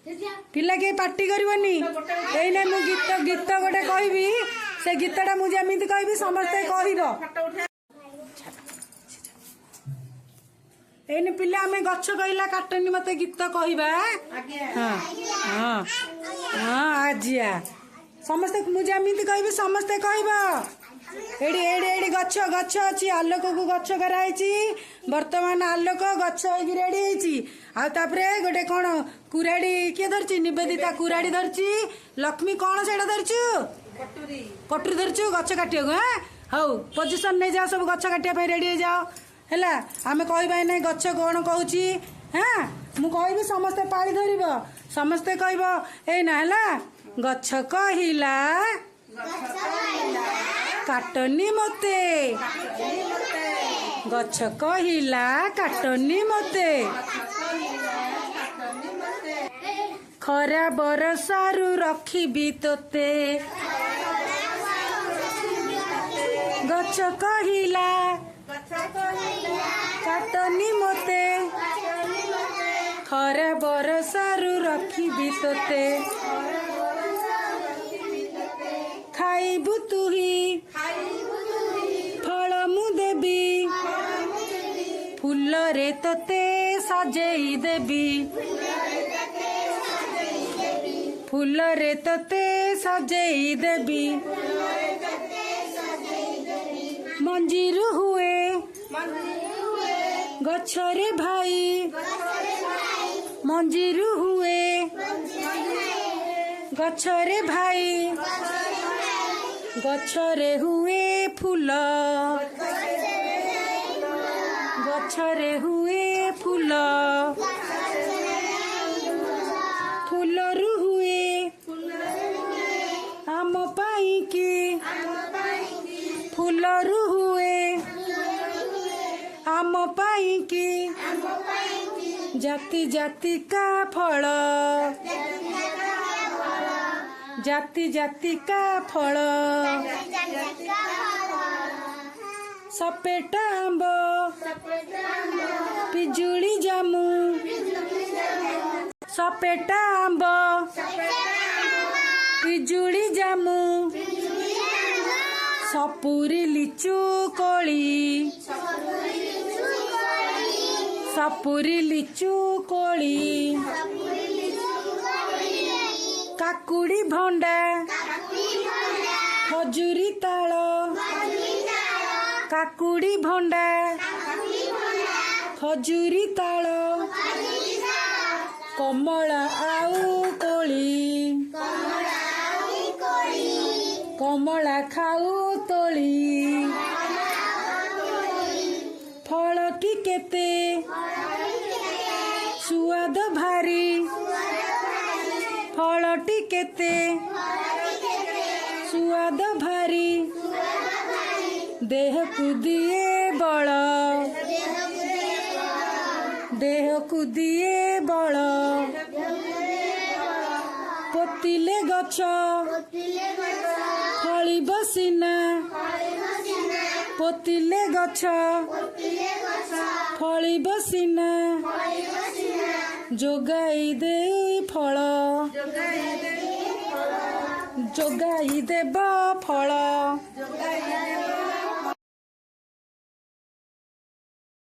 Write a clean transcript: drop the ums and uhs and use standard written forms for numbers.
पिला के पार्टी करबनी एइने मु गीत गीत गोटे कहबी से गीतटा मु जेमिति कहबी समस्ते कहबो एइने पिला हमें गच्छ कहला काटनी मते गीत कहबा हां हां हां आजिया समस्ते मु जेमिति कहबी समस्ते कहबो एडी एडी एडी गच्छ गच्छ अछि आलोक को गच्छ कराइछि वर्तमान आलोक गच्छ होगी रेडी होइछि आ तापरे गोटे कोन कुराडी के धरछि निवेदिता कुराडी धरछि लक्ष्मी कोन सेडा धरछु कटुरी कटुरी धरछु गच्छ काटियो हां हौ पोजीशन नै जा सब गच्छ काटिया पे रेडी हो जाओ हैला आमे कहबा नै गच्छ कोन कहूछि हां मु कहबी समस्ते पाळी धरिबो समस्ते कहबो ए ना हैला गच्छ कहिला काटनी मते गच्छ कहिला काटनी मते खरा बरसारु रखिबी तोते गच्छ कहिला काटनी मते खरा बरसारु रखिबी तोते खाइबु तुही फल मु देबी फूल रे तोते सजेई देबी फूल रे तोते सजेई देबी मंजीरु हुए गछरे भाई मंजीरु हुए गछरे भाई गछरे हुए फूल गछरे हुए फूल फूलरु हुए आम पाई की फूलरु हुए आम पाई की जाति जाति का फल जाति जाति का फल सपेटा आंब पिजुली जामु सपेटा आंब पिजुली जामु सपुरी लिचु कोली सपुरी लिचु कोली काकुड़ी भंडा खजुरी ताल काकुड़ी भंडा खजुरी ताल कमला आउ कोली कमला खाऊ तोली फल की केते सुआद भारी फलटी केते सुआद भारी देह को दिए बल देह को दिए बल पोतिले गछ फली बसिना पोतिले गछ फली बसिना जोगाई दे फल जोगाई देब फल